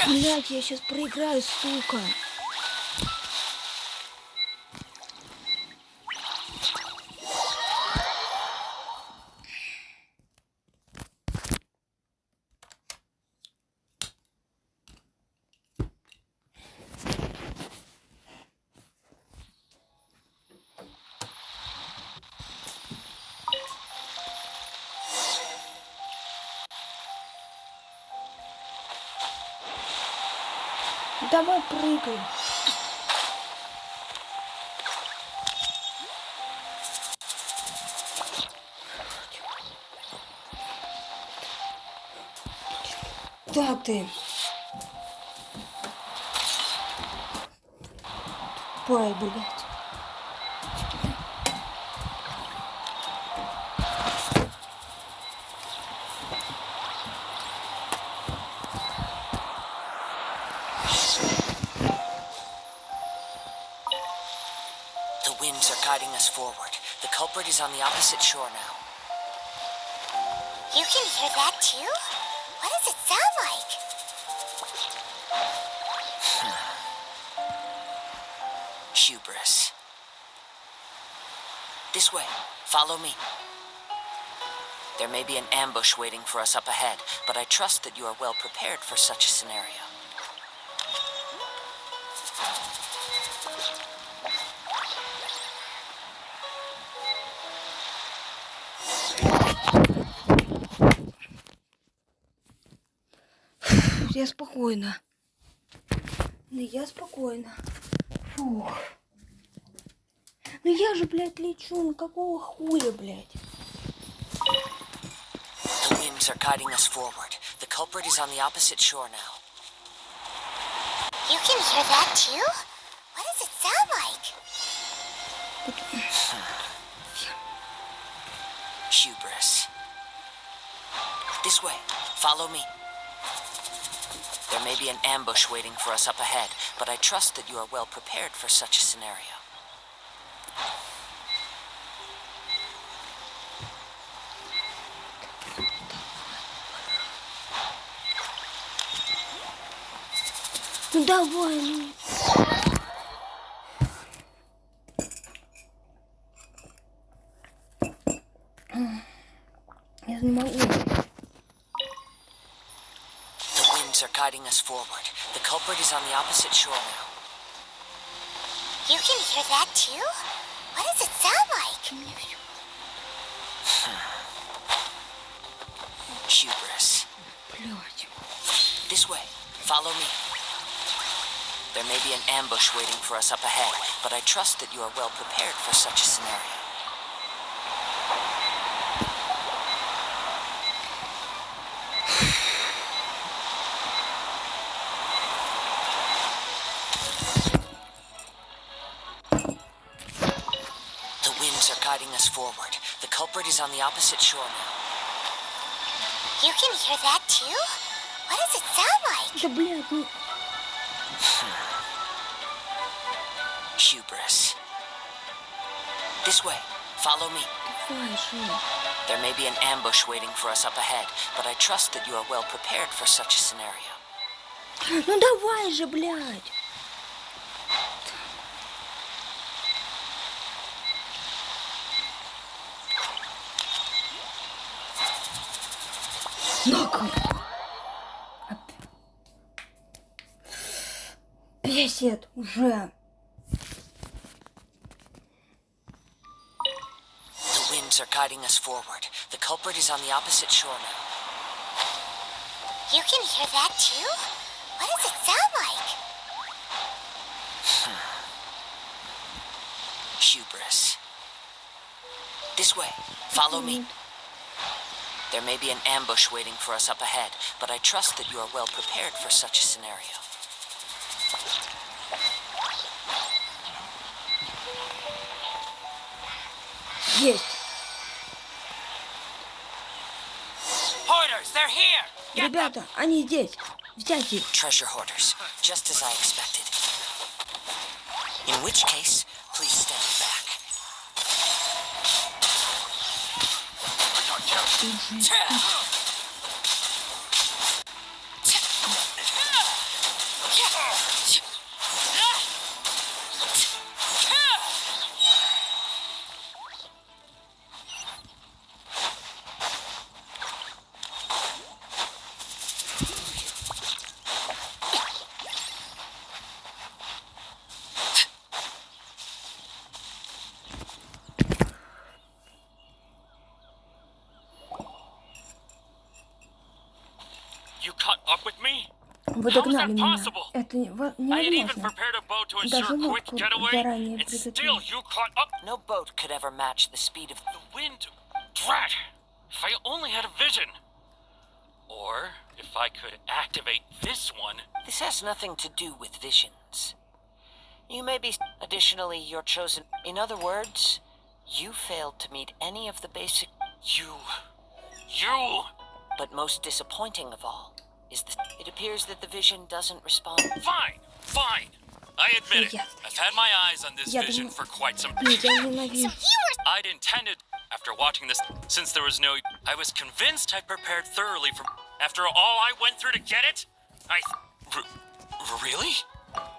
Блять, я сейчас проиграю, сука. Давай прыгай. Да ты. Тупая, блядь. The winds are guiding us forward. The culprit is on the opposite shore now. You can hear that too? What does it sound like? Hubris. This way. Follow me. There may be an ambush waiting for us up ahead, but I trust that you are well prepared for such a scenario. Я спокойно. Ну я спокойно. Фух. Ну я же, блядь, лечу. Ну какого хуя, блядь? The winds are guiding us forward. The culprit is on the opposite shore now. You can hear that too? What does it sound like? Hubris. This way. Follow me. There may be an ambush waiting for us up ahead, but I trust that you are well prepared for such a scenario. Ну давай, ну. Я не могу. The winds are guiding us forward. The culprit is on the opposite shore now. You can hear that too? What does it sound like? Hubris. Блядь. This way. Follow me. There may be an ambush waiting for us up ahead, but I trust that you are well prepared for such a scenario. The winds are guiding us forward. The culprit is on the opposite shore now. You can hear that too? What does it sound like? Да, блядь, ну. Hubris. This way. Follow me. Давай же. There may be an ambush waiting for us up ahead, but I trust that you are well prepared for such a scenario. Ну давай же, блядь. Нахуй. Бесит уже. The winds are guiding us forward. The culprit is on the opposite shore now. You can hear that too? What does it sound like? Hubris. This way. Follow me. There may be an ambush waiting for us up ahead, but I trust that you are well prepared for such a scenario. Есть. Hoarders, they're here! Ребята, они здесь. Взять их. Treasure hoarders, just as I expected. In which case, please stand back. Вы How is догнали that меня. possible? Это I had even невозможно. prepared a boat to Даже ensure a quick лодку getaway, заранее and still приготовил. you caught up. No boat could ever match the speed of The wind. Drat! If I only had a vision. Or if I could activate this one. This has nothing to do with visions. You may be... Additionally, you're chosen... In other words, you failed to meet any of the basic... You. But most disappointing of all is that it appears that the vision doesn't respond. Fine. I admit it. Yeah. I've had my eyes on this Yeah, vision but- for quite some Я time. ненавижу. I'd intended, after watching this, since there was no... I was convinced I'd prepared thoroughly for... After all I went through to get it? Really?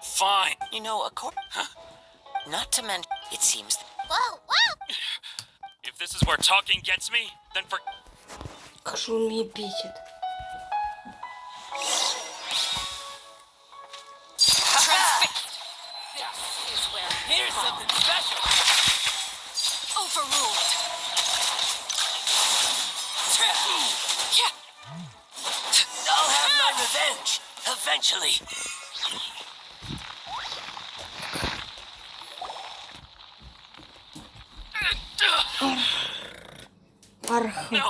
Fine. You know, not to mention, it seems... Whoa, whoa! If this is where talking gets me, then for... Кажу, он меня бесит. Here's something special. Overruled. I'll have my revenge, eventually. Арх. No.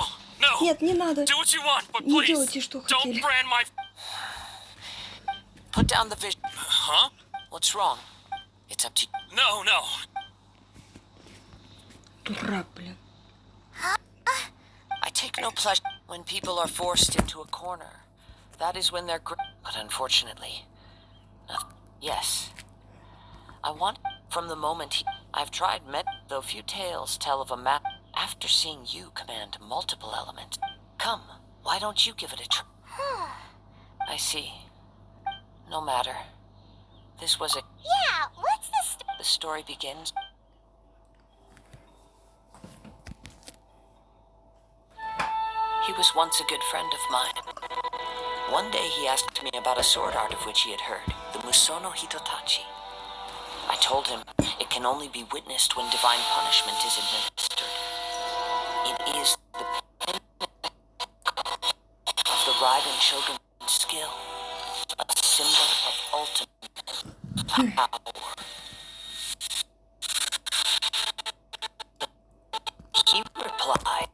Нет, не надо. Do what you want, but Не please, делайте, что don't хотели. brand my... Put down the vision. Huh? What's wrong? It's up to you. No. Дурак, блин. I take no pleasure when people are forced into a corner. That is when they're but unfortunately, yes. I want from the moment I've tried though few tales tell of a map after seeing you command multiple elements. Come, why don't you give it a try? I see. No matter. This was a... Yeah, what's this? The story begins. He was once a good friend of mine. One day he asked me about a sword art of which he had heard, the Musono Hitotachi. I told him it can only be witnessed when divine punishment is administered. It is the pinnacle of the Raiden Shogun's skill, a symbol of ultimate power. He replied,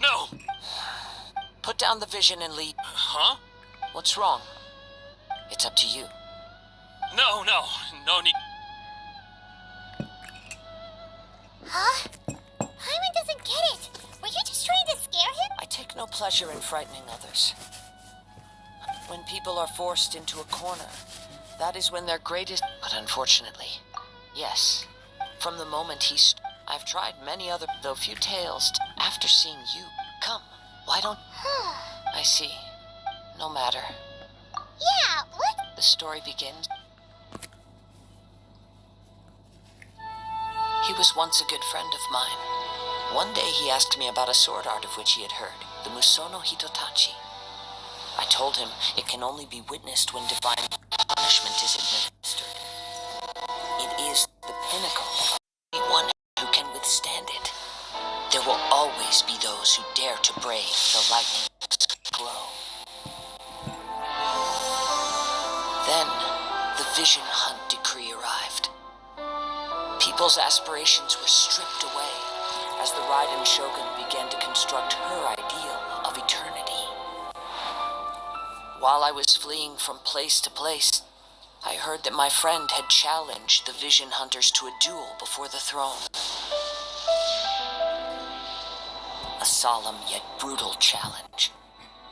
No. Put down the vision and leave. Huh? What's wrong? It's up to you. No need. Huh? Paimon doesn't get it. Were you just trying to scare him? I take no pleasure in frightening others. When people are forced into a corner, that is when their greatest... But unfortunately, yes. From the moment I've tried many other, though few tales, after seeing you. Come, why don't... I see. No matter. Yeah, what? The story begins. He was once a good friend of mine. One day he asked me about a sword art of which he had heard, the Musono Hitotachi. I told him it can only be witnessed when divine punishment is administered. It is the pinnacle of anyone who can withstand it. There will always be those who dare to brave the lightning's glow. Then, the vision hunt decree arrived. People's aspirations were stripped away as the Raiden Shogun began to construct her ideal of eternity. While I was fleeing from place to place, I heard that my friend had challenged the Vision Hunters to a duel before the throne. A solemn yet brutal challenge.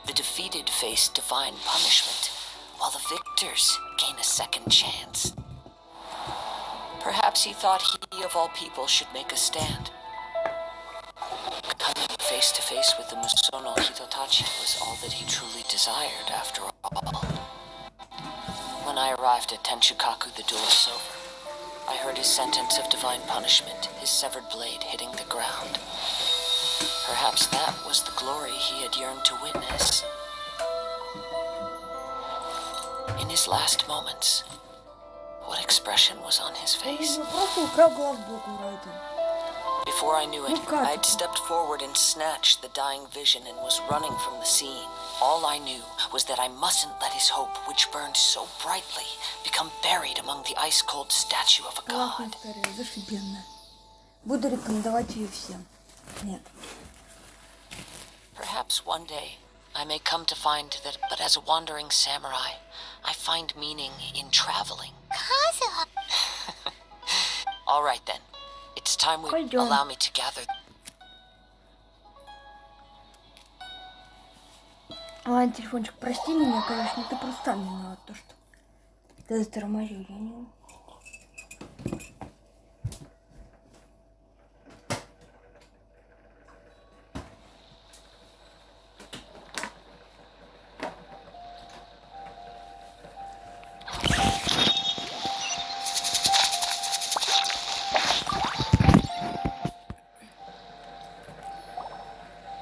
The defeated face divine punishment, while the victors gain a second chance. Perhaps he thought he of all people should make a stand. Coming face to face with the Musono Hitotachi was all that he truly desired after all. When I arrived at Tenchukaku, the duel was over. I heard his sentence of divine punishment, his severed blade hitting the ground. Perhaps that was the glory he had yearned to witness. In his last moments, what expression was on his face? Он просто украл главбук у Райдена. Before I knew it, Ну как I'd это? stepped forward and snatched the dying vision and was running from the scene. All I knew was that I mustn't let his hope, which burned so brightly, become buried among the ice-cold statue of a Классная god. история, зашибенная. Буду рекомендовать ее всем. Нет. Perhaps one day I may come to find that, but as a wandering samurai, I find meaning in traveling. Kazuha. All right then. It's time we Пойдем. allow me to gather. Ладно, телефончик, прости меня, конечно, ты просто сам виноват, то, что ты затормозил, я не...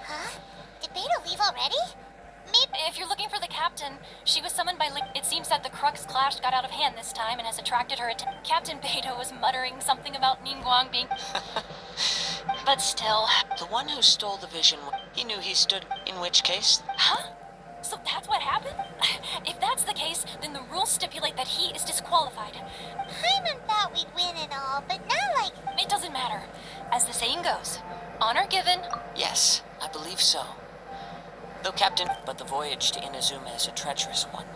Huh? Did Beto leave already? Maybe. If you're looking for the captain, she was summoned by It seems that the Crux clash got out of hand this time and has attracted her attention. Captain Beto was muttering something about Ningguang being... But still... The one who stole the vision, he knew he stood, in which case... Huh? So that's what happened? If that's the case, then the rules stipulate that he is disqualified. Hyman thought we'd win and all, but not like. It doesn't matter. As the saying goes, honor given... Yes, I believe so. Though Captain, but the voyage to Inazuma is a treacherous one.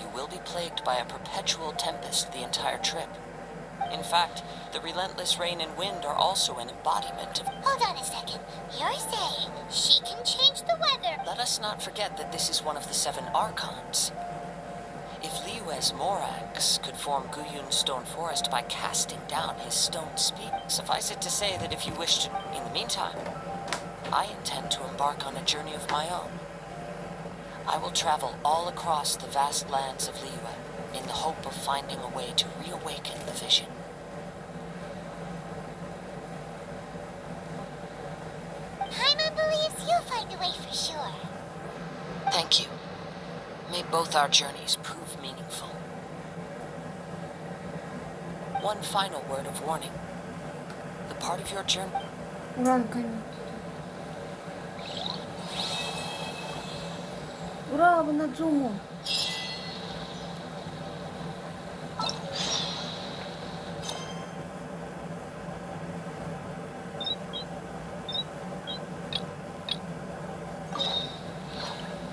You will be plagued by a perpetual tempest the entire trip. In fact, the relentless rain and wind are also an embodiment of... Hold on a second. You're saying she can change the weather? Let us not forget that this is one of the 7 archons. If Liyue's Morax could form Guyun's stone forest by casting down his stone speed, suffice it to say that if you wish to... In the meantime, I intend to embark on a journey of my own. I will travel all across the vast lands of Liyue in the hope of finding a way to reawaken the vision. Hyman believes you'll find a way for sure. Thank you. May both our journeys prove meaningful. One final word of warning. The part of your journey... Ура, наконец-то. Ура, в инадзуму.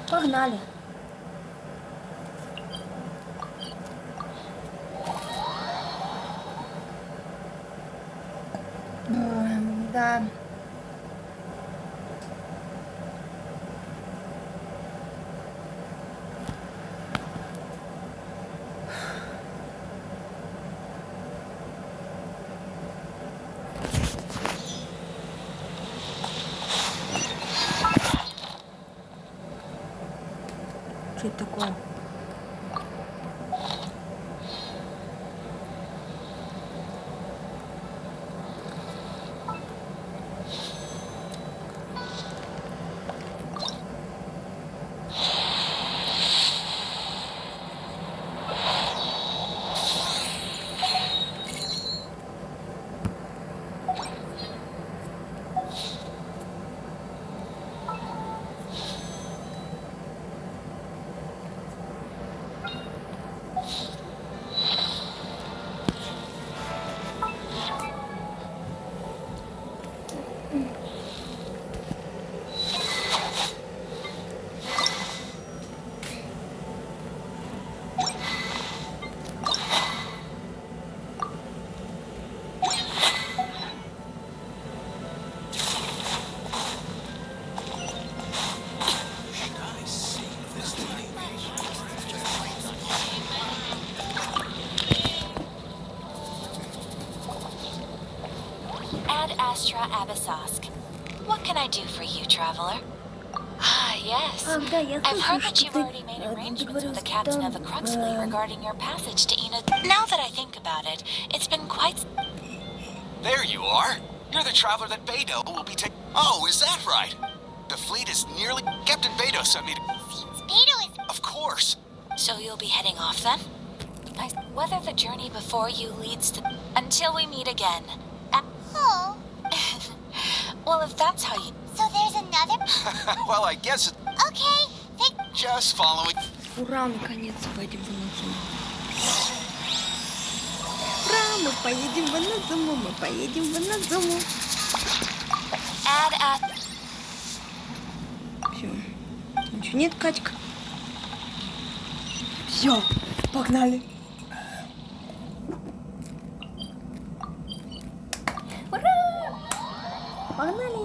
Погнали. Да. Что это такое? Ad Astra Abyssosque. What can I do for you, traveler? Ah, yes. Ах, да, я I've слышал, heard that что you've ты already made arrangements with the договорился captain там... of the Crux fleet regarding your passage to Enid. Now that I think about it, it's been quite... There you are. You're the traveler that Beto will be taking. Oh, is that right? The fleet is nearly. Captain Beto sent me to. Seems Beto is. Of course. So you'll be heading off then? Whether the journey before you leads to... Until we meet again. Oh. Well, if that's how you... So there's another. Well, I guess it. Okay. Just following. Ура, наконец, поедем в инадзуму. Ура, мы поедем в инадзуму, мы поедем в инадзуму. Все. Ничего нет, Катька. Все, погнали. Ура! Погнали.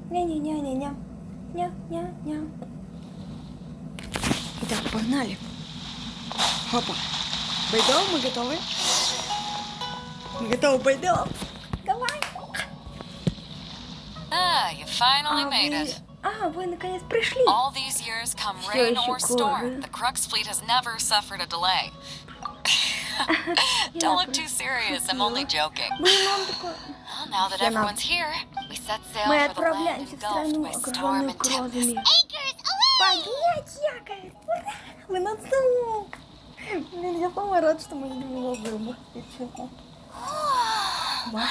Ня-ня-ня-ня. Итак, погнали. Хопа. Байдо, мы готовы? Мы готовы, Байдо. Давай. Ah, you finally made it. Вы наконец пришли. All these years, come rain or storm, Всё the Crux fleet has never suffered a delay. Don't look too serious, I'm only joking. Блин, он такой... Well, now that everyone's here, we set sail Мы for the land отправляемся в engulfed страну, by storm окруженную and tempest. грозами. Anchors away! Поднять якорь! Ура! В инадзуму! Блин, я сама рад, что мы едем в инадзуму. Честно. Вау!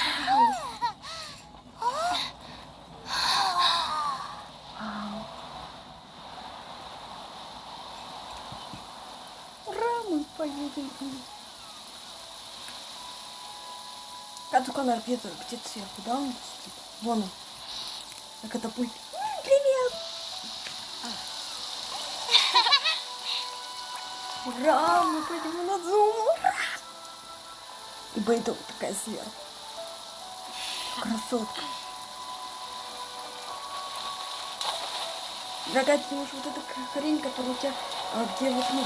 Ура, мы поедем. А только она где-то сверху, да, он сидит? Вон он. На катапульте. Привет! Ура, мы пойдем в инадзуму. И Бэйдо такая сверху. Красотка. Дорогая, ты думаешь, вот эта хрень, которая у тебя, где вот, ну,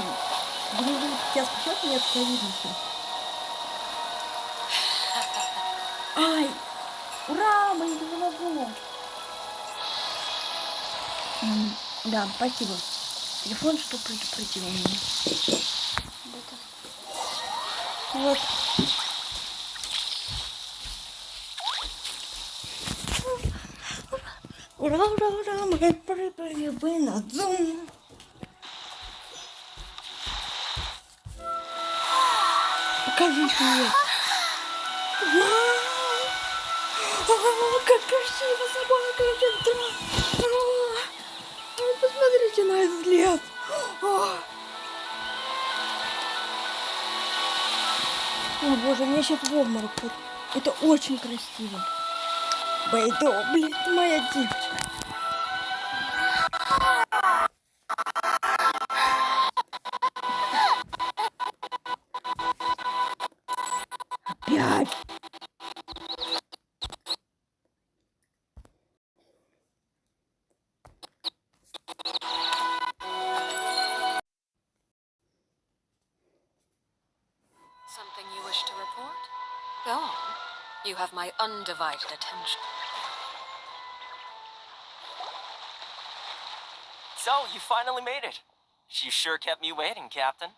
внизу тебя спасет? Нет, тебя видно все. Ай! Ура! Мы едем в инадзуму. Да, спасибо. Телефон, что предупредил меня. Вот. Ура, ура, ура, мы прибыли в инадзуму. Покажи мне. Вау! Как красиво собака идет, да! Посмотрите на этот лес. О боже, меня сейчас в обморок будет. Это очень красиво. Бэйдо, блин, ты моя девочка. Опять. Something you wish to report? Go on. You have my undivided attention. So, you finally made it. You sure kept me waiting, Captain.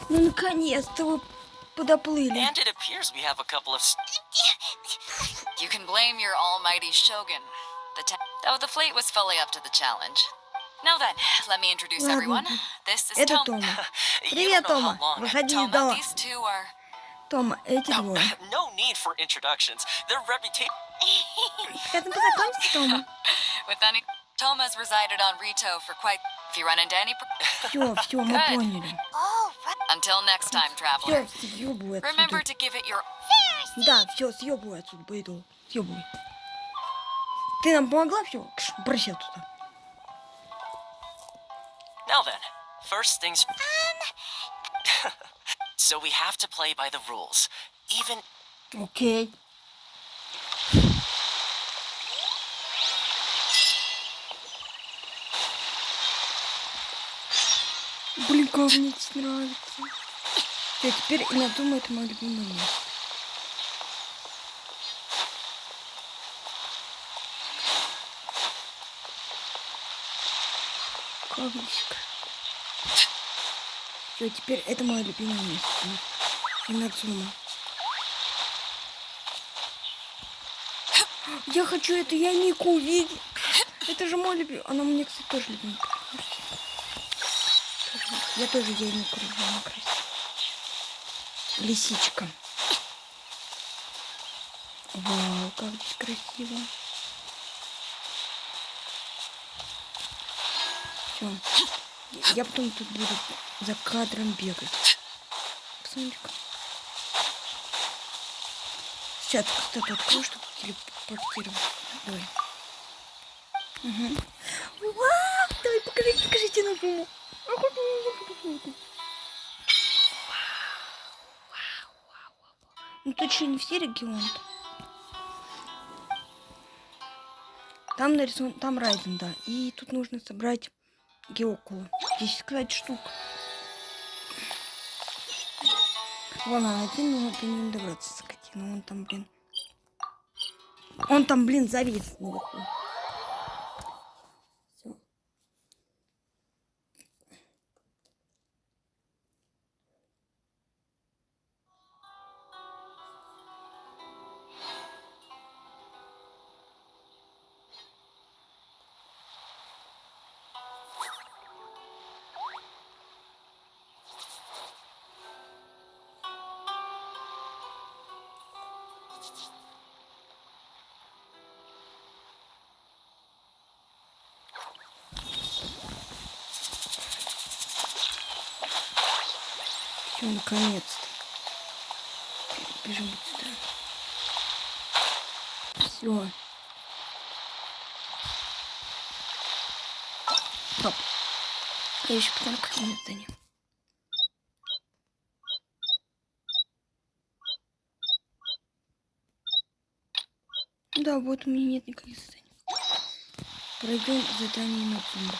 Ну, наконец-то вы подоплыли. And it appears we have a couple of... You can blame your almighty shogun. Though the fleet was fully up to the challenge. Now then, let me introduce Ладно. everyone. This is Это Tom. Тома. You Привет, don't know Тома. how long... Выходи из Toma, дома. these two are... Тома, эти Oh, двое. no need for introductions. Their reputation... Хотим познакомиться, Тома? With any... Toma's resided on Rito for quite... If you run into any... Все, мы Good. поняли. Oh, right. Until next time, traveler. Все, съебывай Remember отсюда. to give it your... Да, все, съебывай отсюда, Бэйдо. Съебывай. Ты нам помогла, все? Брысь оттуда. Now then, first things... So we have to play by the rules. Even... Окей. Блин, как мне здесь нравится. Всё, теперь инадзума — это мое любимое место. Кавычка. Все, теперь это мое любимое место. Инадзума. Я хочу эту Ямику увидеть. Это же мой любимый. Она мне, кстати, тоже любимая. Я тоже Ямику люблю. Она красивая. Лисичка. Вау, как здесь красиво. Все. Я потом тут буду за кадром бегать. Посмотрите-ка. Сейчас, кстати, открою, чтобы телепортировать. Давай. Угу. Вау! Давай, покажите на фильму. Ну тут еще не все регионы. Там нарисован, там Райден, да. И тут нужно собрать Геокулу. 10, кстати, штук. Вон он один, но до него не добраться, скотина. Он там, блин. Он там, блин, завис наверху. Всё. Все, наконец-то. Бежим вот сюда. Все. Стоп. Я еще потом какие-нибудь задания. Да, вот у меня нет никаких заданий. Пройдем задание на зумбу.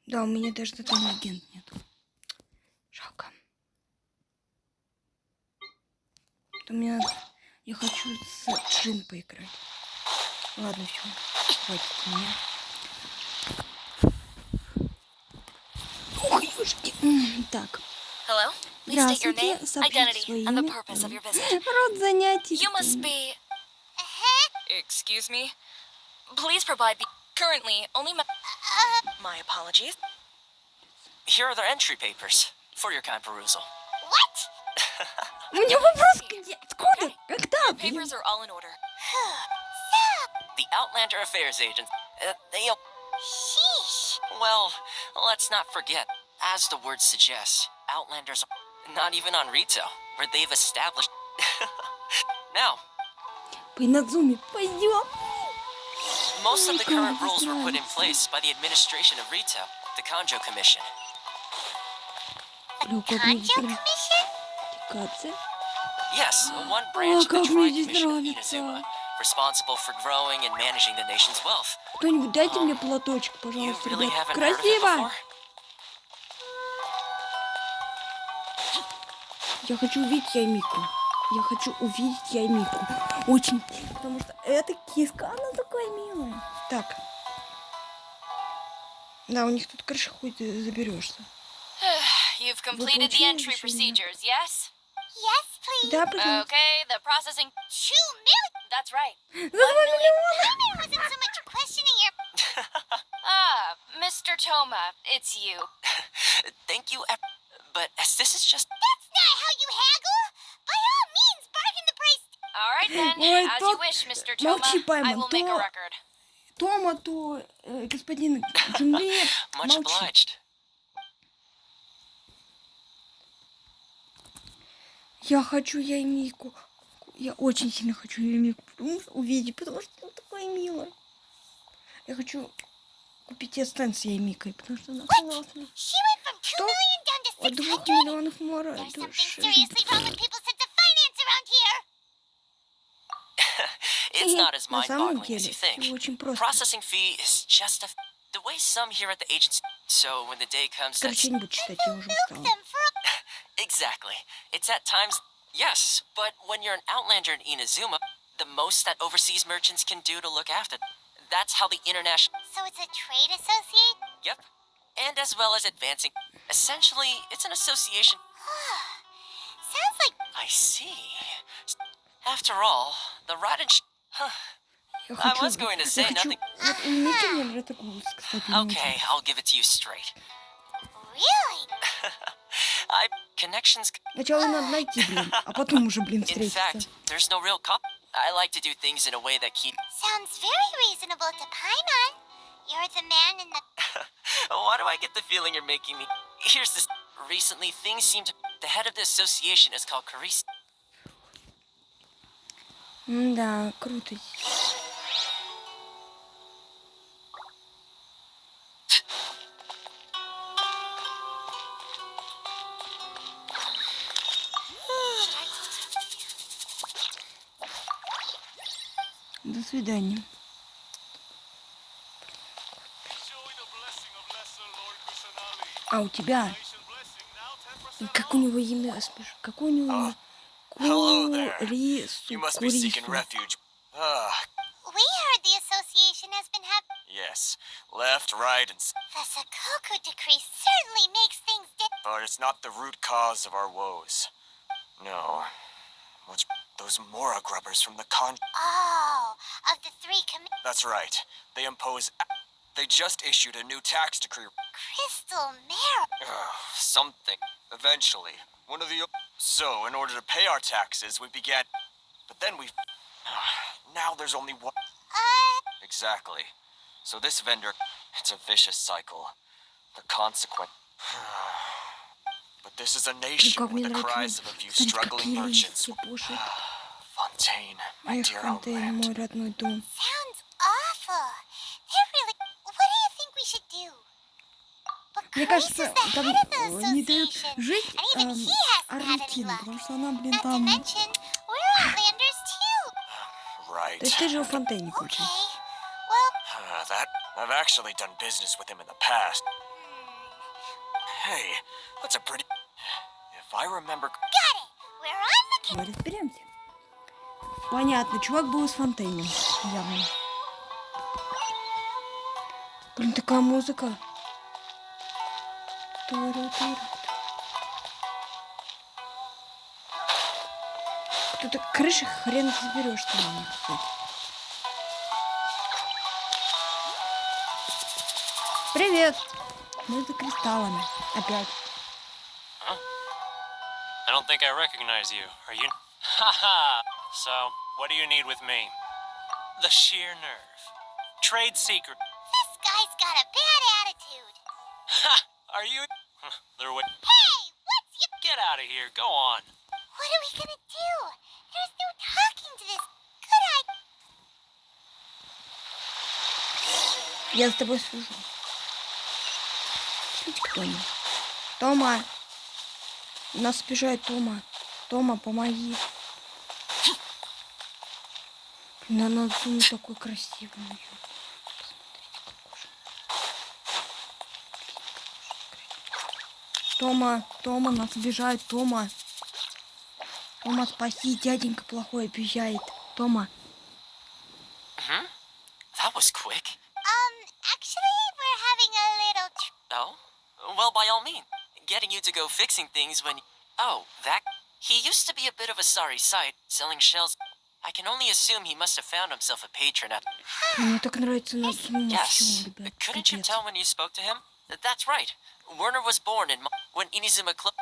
Да, у меня даже задания агент нет. Жалко. У меня... Я хочу с Джин поиграть. Ладно, все. Хватит меня. Ух, ёшки. Так. Hello? Please state your Здравствуйте. name, Сообщите identity, свое and the имя. purpose of your visit. Род занятий. You must be... Excuse me? Please provide the... Currently, only my apologies. Here are their entry papers for your kind perusal. What? У меня вопрос где? Откуда? Когда? Блин? Papers are all in order. The Outlander Affairs agents, they... Sheesh. Well, let's not forget, as the word suggests, Outlanders are not even on Rito, where they've established... Now, По инадзуме. Пойдем. most of the current rules were put in place by the administration of Rito, the Kanjo Commission. Conjo Commission? Коммуникация. Yes, one branch of the как Troy мне здесь Commission of нравится. Inazuma, responsible for growing and managing the nation's wealth. Кто-нибудь дайте мне платочек, You пожалуйста, really ребят. haven't heard of it Красиво. before? Я хочу увидеть Ямику. Я хочу увидеть Ямику. Очень. Потому что эта киска, она такая милая. Так. Да, у них тут крыша хоть заберешься. You've completed the entry procedures, yes? Yes, please. Да, пожалуйста. Okay, the processing... 2 million. That's right. За 2 миллиона. I wasn't so much questioning your... Ah, Mr. Toma, it's you. Thank you, but as this is just... That's not how you haggle. By all means, bargain the price. All right, then. Ой, As you тот- wish, Mr. Toma. молчи, Пайман, I will make a то- record. Тома, то господин Джунли, Much молчи. obliged. Я хочу Ямику. Я очень сильно хочу Ямику увидеть, потому что она такая милая. Я хочу купить эстен с Ямикой, потому что она классная. She went from 2 Что? million down to От 2 600. миллионов мора There's до something 6. seriously wrong with people's sense of finance around here. It's not as на самом mind-boggling as деле you think. все очень просто. Processing fee is just the way some here at the agency. So when the day comes, Короче, that's я не буду читать, я уже устала. Them for exactly. It's at times, yes, but when you're an outlander in Inazuma, the most that overseas merchants can do to look after. That's how the international. so it's a trade associate? Yep. And as well as advancing. Essentially, it's an association. Sounds like I see. After all, the Raden. Я I хочу, was going to я say хочу... nothing. Вот у Мики мне нравится голос, кстати, не Okay, I'll give it to you straight. really? Connections. Сначала надо найти, блин, а потом уже, блин, In встретиться. fact, there's no real cop. I like to do things in a way that keep. Sounds very reasonable to Paimon. You're the man in the Why do I get the feeling you're making me? Here's this. Recently, things seem to. The head of the association is called Carissa. Да, круто. До свидания. А у тебя? Как у него имя? Какое у него имя? hello there. Курису. You must be seeking Курису. refuge. We heard the association has been having Yes. Left, right, and... the Sakoku decree certainly makes things But it's not the root cause of our woes. No. What's... Those Mora grubbers from the con... Oh, of the three That's right. They impose... They just issued a new tax decree. crystal marrow. Something. Eventually. One of the... So, in order to pay our taxes, we began... But then we... Now there's only one... Exactly. So this vendor... It's a vicious cycle. The consequence... But this is a Ну, nation как мне with the cries нравится. of a few Смотрите, struggling какие merchants. листья, боже. Fontaine, my Эх, dear Фонтейн, homeland. мой родной дом. Sounds awful. They're really. What do you think we should do? But Мне Clarice кажется, is the там head of the не дают association, жить and even he hasn't had any Аргентину, luck. потому что она, блин, Not to там... mention, we're Outlanders too. Right. То есть ты же у Фонтейне Okay. хочешь. Well, That... I've actually done business with him in the past. Hey, that's a pretty... If I remember... got it. We're on the. Мы разберемся. Понятно, чувак был из Фонтейна. Явно. Блин, такая музыка. Туру-туру. Кто-то крыши хрен заберешь там, кстати. Привет! Мы за кристаллами. Опять. I don't think I recognize you. Are you? Haha. So, what do you need with me? The sheer nerve. Trade secret. This guy's got a bad attitude. Ha! Are you? They're wait. Hey, what's you? Get out of here. Go on. What are we gonna do? There's no talking to this. Could I? Я с тобой слежу. Смотрите, кто он. Тома! Нас спешает Тома. Тома, помоги. Блин, она зум такой красивый. Тома, Тома, нас обижает, Тома. Тома, спаси, дяденька плохой обижает. Тома. That was quick. Actually, we're having a little. Oh? Well, by all means. Getting you to go fixing things when... Oh, that... He used to be a bit of a sorry sight, selling shells. I can only assume he must have found himself a patron at... Мне так нравится на зум. Yes. Couldn't you tell when you spoke to him? That's right. Werner was born in... When Inizuma closed...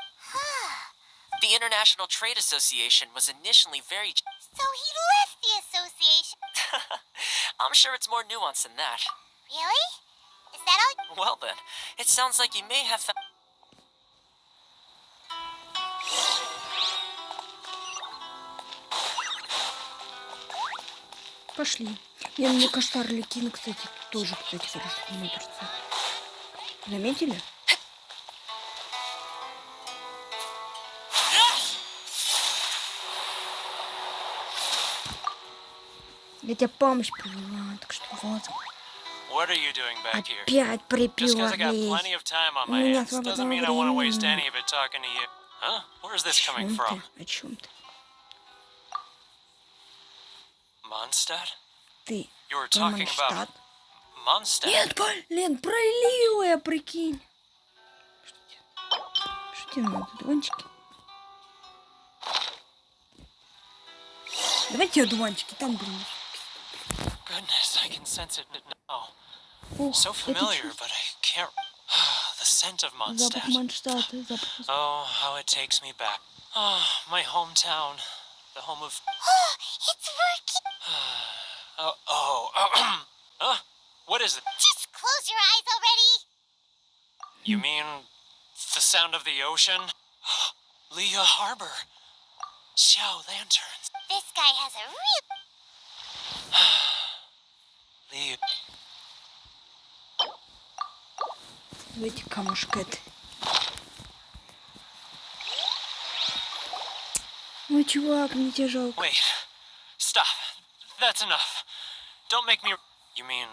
The International Trade Association was initially very... So he left the association. I'm sure it's more nuanced than that. Really? Is that all? Well then, it sounds like you may have found... Пошли. Мне кажется, Арлекин, кстати, тоже, кстати, хорошо смотрится. Заметили? Я тебе помощь привела, так что вот. What are you doing back here? Опять Just because I got приперлись. plenty of time on У my меня hands doesn't свободного mean I want to waste времени. any of it talking to you. Huh? Where's this coming Чем from? ты? О чем ты? Mondstadt? Ты You were про talking about Манштадт? Mondstadt? Нет, блин, пролила я, прикинь. Что тебе надо, дуванчики? Давайте одуванчики, там, блин. Goodness, I can sense it now. Ох, So это familiar, чувство. but I can't. The scent of Запах Mondstadt. Манштадта, запах. Oh, how it takes me back. Oh, my hometown. The home of. Oh, it's working. Huh? What is it? Just close your eyes already. You mean the sound of the ocean? Leah Harbor. Xiao lanterns. This guy has a real... Leah. Давайте камушка это. Ой, чувак, мне тебя жалко. Wait. Stop. That's enough. Don't make me. You mean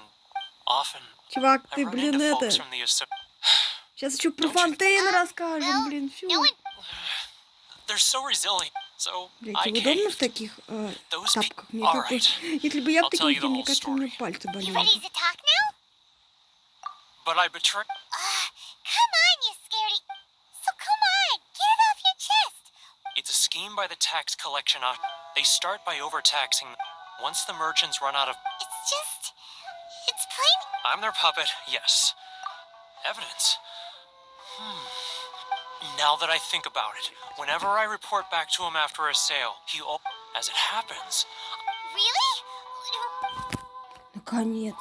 often? Чувак, I ты, run блин, into это... folks from the Сейчас еще про Фонтейн расскажем, блин, все. No one... They're so resilient. So Блять, I удобно в caved. таких Those тапках? Мне All как бы... right. Если бы я в I'll tell таких, you the мне whole кажется, у меня story. пальцы You болели. ready to talk now? But I betrayed. Come on, you scaredy... So come on, get it off your chest. It's a scheme by the tax collection. They start by overtaxing. Once the merchants run out of. It's just... It's plain... I'm their puppet. Yes. Evidence. Now that I think about it, whenever I report back to him after a sale, as it happens. Really? Наконец.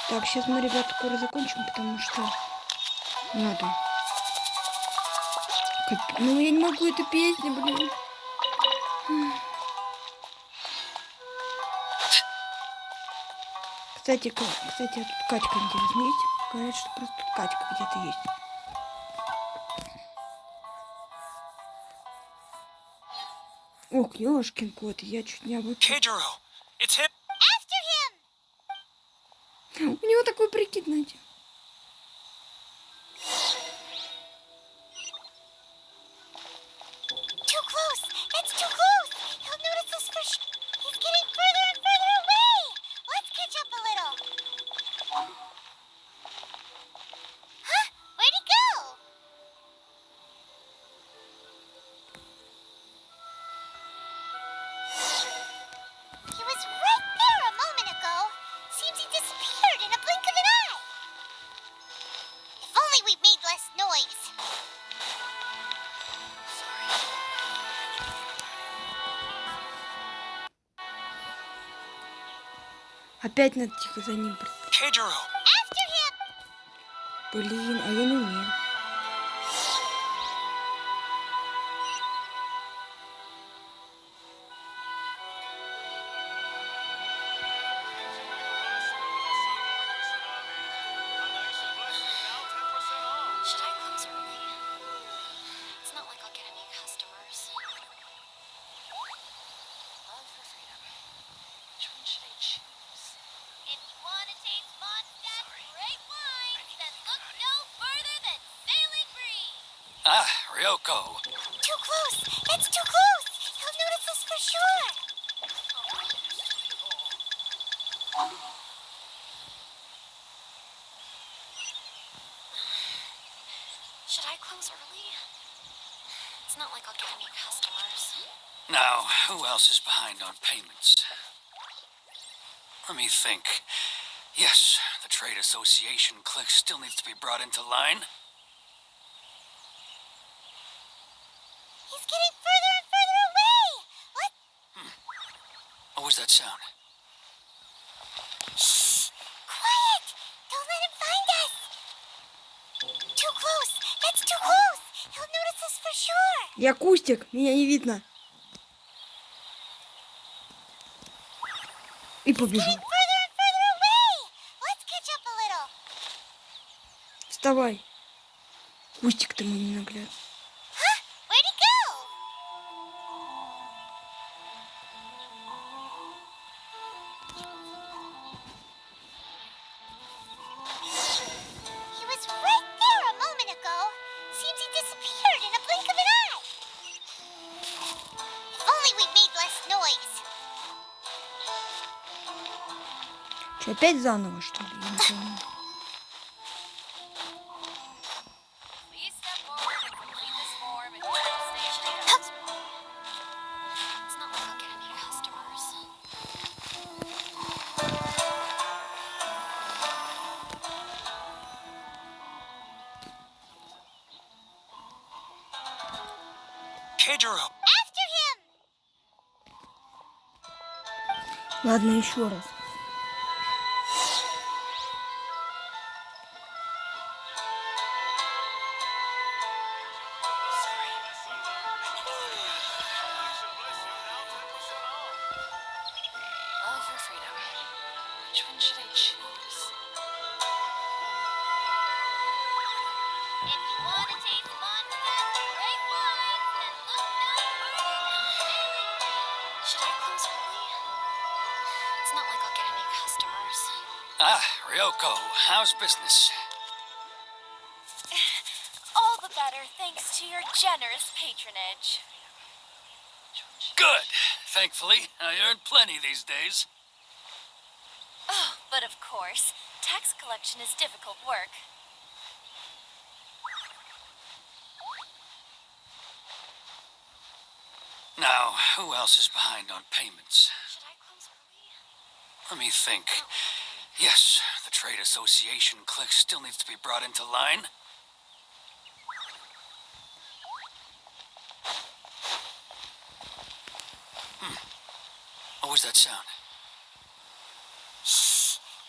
Так, сейчас мы, ребят, скоро закончим, потому что надо. Ну, я не могу эту песню, блин. Кстати, а тут качка интересная есть. Говорят, что просто тут качка где-то есть. Ох, ёшкин кот, я чуть не обучил. Keijiro, it's him. After him! У него такой прикид, знаете. Too close! That's too close! He'll notice us for sure. He's getting further and further away! Let's catch up a little. Huh? Where'd he go? He was right there a moment ago. Seems he disappeared in a blink of an eye. If only we made less noise. Опять надо тихо за ним. Keijiro. After him! Блин, а я не умею. Should I close early? It's not like I'll get any customers. Love for freedom. Which one should I choose? If you want to taste Mondstadt's great wine, then look no further than Sailing Breeze. Ah, Ryoko. Too close! That's too close! He'll notice us for sure! Should I close early? It's not like I'll get any customers. Now, who else is behind on payments? Let me think. Yes, the Trade Association clique still needs to be brought into line. He's getting further and further away! What? What was that sound? Shh! Quiet! Don't let him find us! Too close! That's too close! He'll notice us for sure! Я Кустик, меня не видно. И побежал. Further and further away! Let's catch up a little. Вставай. Кустик ты мой ненаглядный. Where'd he go? He was right there a moment ago. Seems he disappeared in a blink of an eye. If only we made less noise. Че, опять заново, что ли? Я не понимаю. Please step forward and complete this form and go to the station entrance. It's not like I'll get any customers. Kidro! After him! Ладно, еще раз. Love or freedom? Which one should I choose? If you want to taste Mondstadt great wines, then look no further. Should I close early? It's not like I'll get any customers. Ah, Ryoko, how's business? All the better thanks to your generous patronage. Good. Thankfully, I earn plenty these days. Oh, but of course, tax collection is difficult work. Now, who else is behind on payments? Should I close early? Let me think. Yes, the trade association clique still needs to be brought into line. What was that sound?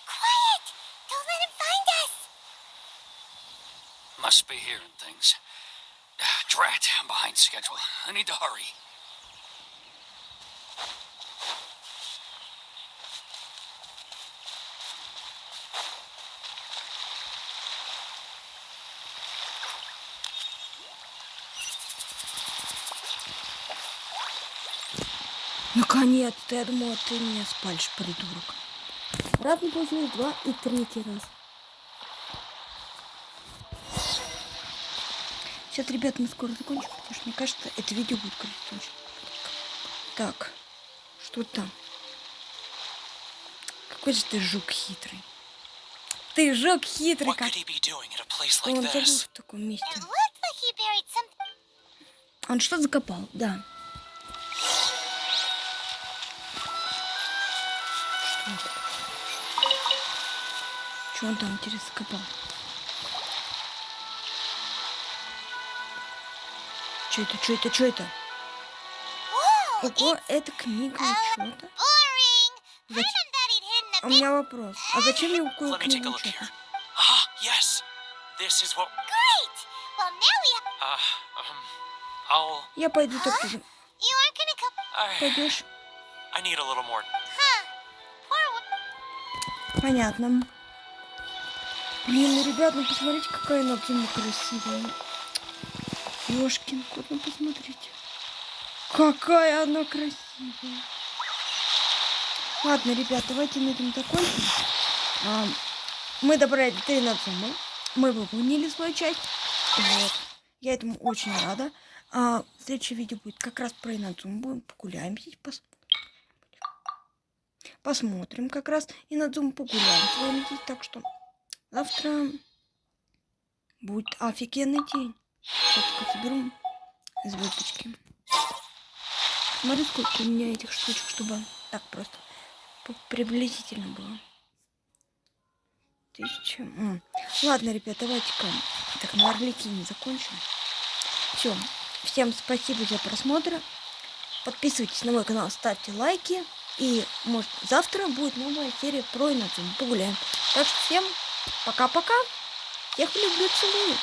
Quiet! Don't let him find us! Must be hearing things. Drat, I'm behind schedule. I need to hurry. Наконец-то, я думала, ты меня спалишь, придурок. Раз не получилось, два и третий раз. Сейчас, ребят, мы скоро закончим, потому что, мне кажется, это видео будет коротко. Так, что там? Какой же ты жук хитрый. Ты жук хитрый, What как... could he be doing at a place like Он забыл this? в таком месте. It looked like he buried something. Он что закопал? Да. Что это? Что он там, интересно, закопал? Что это? Что это? Что это? Whoa! Ого, это книга учета. Boring! I Зач- bet he'd hidden А a у big... меня вопрос. А зачем я укою Let me take a книгу look учета? here. Ah, yes. This is what. Great! Well, now we have... I'll. Я пойду так тоже. You aren't gonna come... Пойдешь? I need a little more. Huh. Poor... Понятно. Блин, ну, ребят, ну посмотрите, какая инадзума красивая. Ёшкин кот, ну посмотрите. Какая она красивая. Ладно, ребят, давайте на этом закончим. Мы добрали 3 инадзумы. Мы выполнили свою часть. Вот. Я этому очень рада. Следующее видео будет как раз про инадзуму. Будем погуляем здесь, посмотрим как раз инадзуму, погуляем с вами здесь. Так что завтра будет офигенный день. Сейчас только соберу звездочки. Смотри, сколько у меня этих штучек, чтобы так просто приблизительно было. 1000. Ладно, ребят, давайте-ка так на Арлекине закончим. Все. Всем спасибо за просмотр. Подписывайтесь на мой канал, ставьте лайки. И, может, завтра будет новая серия про инадзуму. Погуляем. Так что всем пока-пока. Всех люблю, целую.